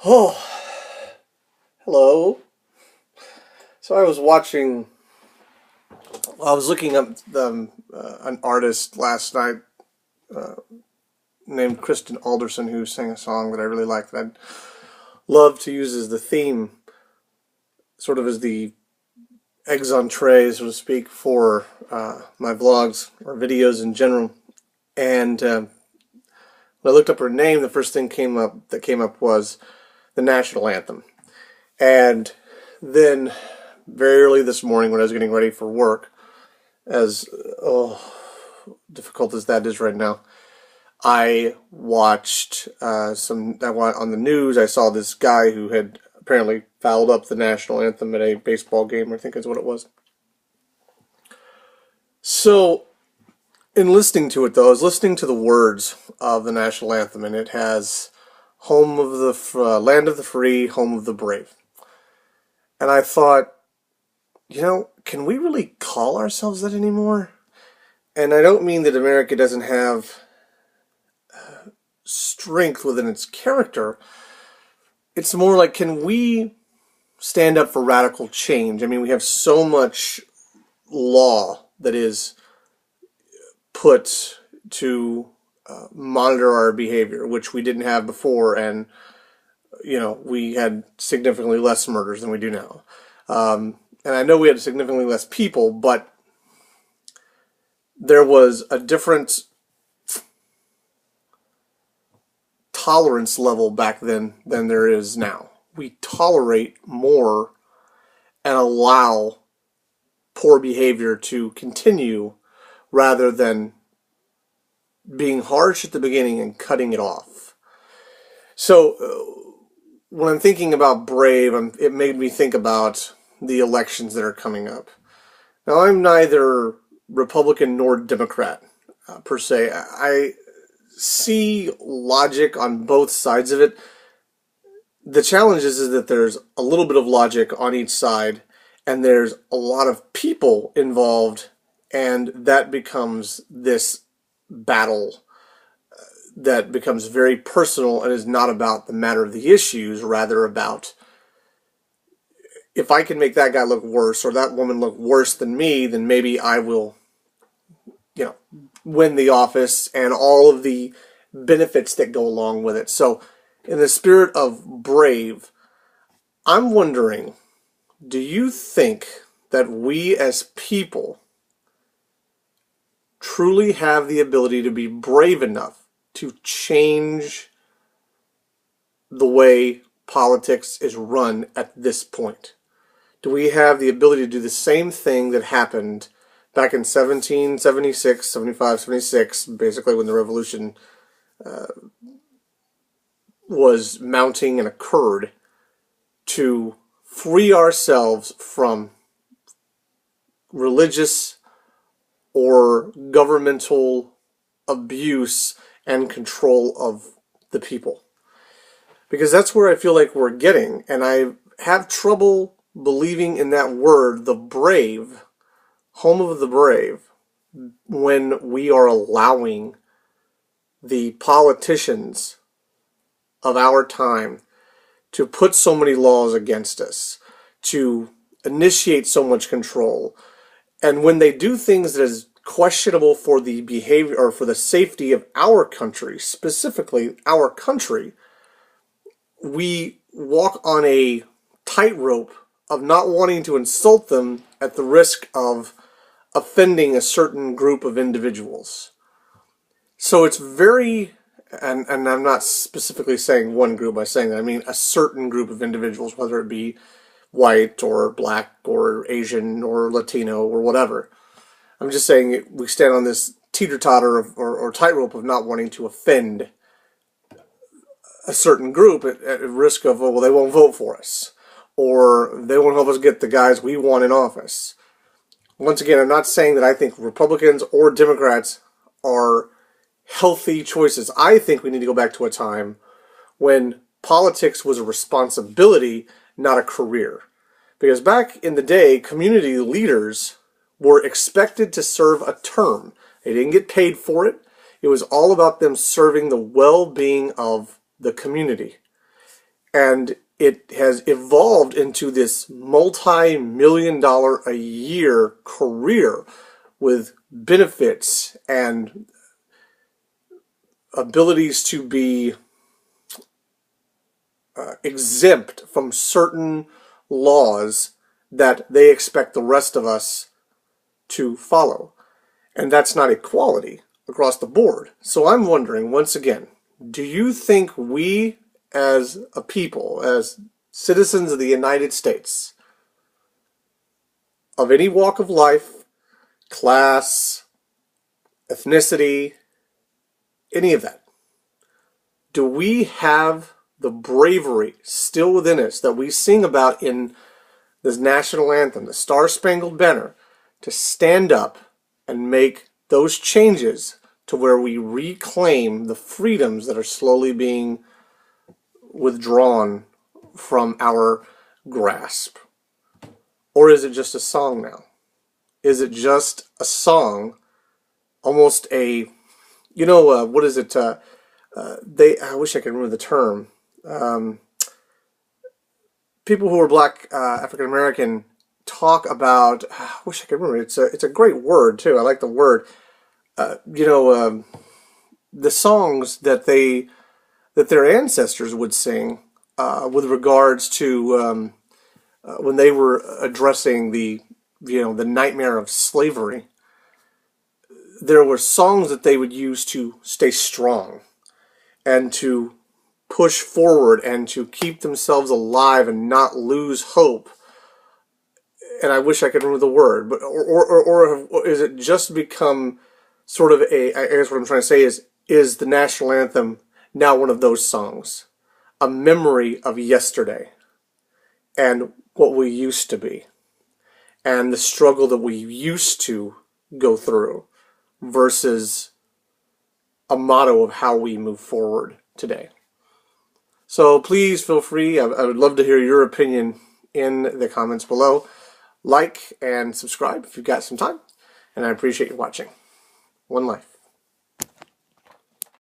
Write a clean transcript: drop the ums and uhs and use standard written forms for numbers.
Oh, hello. So I was looking up an artist last night named Kristen Alderson who sang a song that I really liked that I'd love to use as the theme, sort of as the eggs on tray, so to speak, for my vlogs or videos in general. And when I looked up her name, the first thing that came up was the National Anthem. And then very early this morning when I was getting ready for work, as difficult as that is right now, I watched on the news. I saw this guy who had apparently fouled up the national anthem at a baseball game, I think is what it was. So, in listening to it though, I was listening to the words of the national anthem, and it has "Home of the land of the free, home of the brave." And I thought, can we really call ourselves that anymore? And I don't mean that America doesn't have strength within its character. It's more like, can we stand up for radical change? I mean, we have so much law that is put to monitor our behavior, which we didn't have before, and we had significantly less murders than we do now. And I know we had significantly less people, but there was a different tolerance level back then than there is now. We tolerate more and allow poor behavior to continue rather than being harsh at the beginning and cutting it off. So when I'm thinking about brave, it made me think about the elections that are coming up. Now, I'm neither Republican nor Democrat per se. I see logic on both sides of it. The challenge is that there's a little bit of logic on each side, and there's a lot of people involved, and that becomes this battle that becomes very personal and is not about the matter of the issues, rather about, if I can make that guy look worse or that woman look worse than me, then maybe I will, win the office and all of the benefits that go along with it. So, in the spirit of brave, I'm wondering, do you think that we as people truly have the ability to be brave enough to change the way politics is run at this point? Do we have the ability to do the same thing that happened back in 1776, 75, 76, basically when the revolution was mounting and occurred, to free ourselves from religious or governmental abuse and control of the people? Because that's where I feel like we're getting, and I have trouble believing in that word, the brave, home of the brave, when we are allowing the politicians of our time to put so many laws against us, to initiate so much control. And when they do things that is questionable for the behavior or for the safety of our country, specifically our country, we walk on a tightrope of not wanting to insult them at the risk of offending a certain group of individuals. So it's very, and I'm not specifically saying one group by saying that, I mean a certain group of individuals, whether it be white or black or Asian or Latino or whatever. I'm just saying we stand on this teeter-totter or tightrope of not wanting to offend a certain group at risk of, they won't vote for us, or they won't help us get the guys we want in office. Once again, I'm not saying that I think Republicans or Democrats are healthy choices. I think we need to go back to a time when politics was a responsibility, not a career. Because back in the day, community leaders were expected to serve a term. They didn't get paid for it. It was all about them serving the well-being of the community. And it has evolved into this multi-million-dollar-a-year career with benefits and abilities to be exempt from certain laws that they expect the rest of us to follow. And that's not equality across the board. So I'm wondering, once again, do you think we as a people, as citizens of the United States, of any walk of life, class, ethnicity, any of that, do we have the bravery still within us that we sing about in this national anthem, the Star-Spangled Banner, to stand up and make those changes to where we reclaim the freedoms that are slowly being withdrawn from our grasp? Or is it just a song now? Is it just a song, almost a, what is it, I wish I could remember the term, people who are black, African American, talk about, I wish I could remember, it's a great word too, I like the word, the songs that their ancestors would sing with regards to when they were addressing the nightmare of slavery. There were songs that they would use to stay strong and to push forward and to keep themselves alive and not lose hope. And I wish I could remember the word, but or is it just become sort of I guess what I'm trying to say is the national anthem now one of those songs, a memory of yesterday and what we used to be and the struggle that we used to go through versus a motto of how we move forward today. So please feel free. I would love to hear your opinion in the comments below. Like and subscribe if you've got some time. And I appreciate you watching. One life.